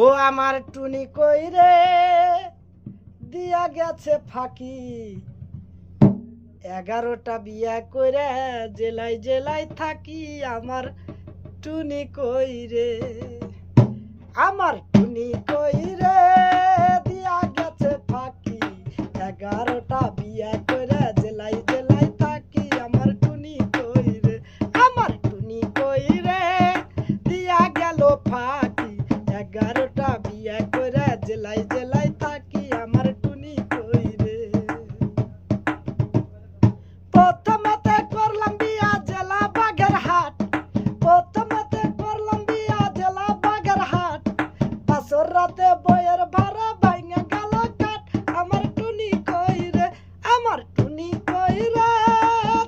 ও আমার টুনি কই রে দিয়া গেছে ফাঁকি 11টা বিয়া কইরা জেলায় জেলায় থাকি আমার টুনি কই রে আমার টুনি কই রে দিয়া গেছে ফাঁকি 11টা বিয়া কইরা জেলায় জেলায় থাকি আমার টুনি কই রে আমার টুনি কই রে দিয়া গেল ফাঁকি 11টা বিয়া কইরা জেলায় জেলায় থাকি আমার টুনি কই রে প্রথমতে করলাম বিয়া জেলা বাগেরহাট প্রথমতে করলাম বিয়া জেলা বাগেরহাট পাঁচর রাতে বইয়ের ভাড়া ভাঙা গেল কাঠ আমার টুনি কই রে আমার টুনি কই রে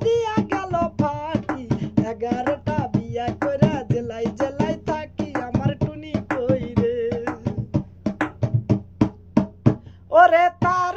দিয়া গেল ফাঁকি 11টা বিয়া কইরা জেলায় জেলায় থাকি আমার টুনি কই রে ওরে তার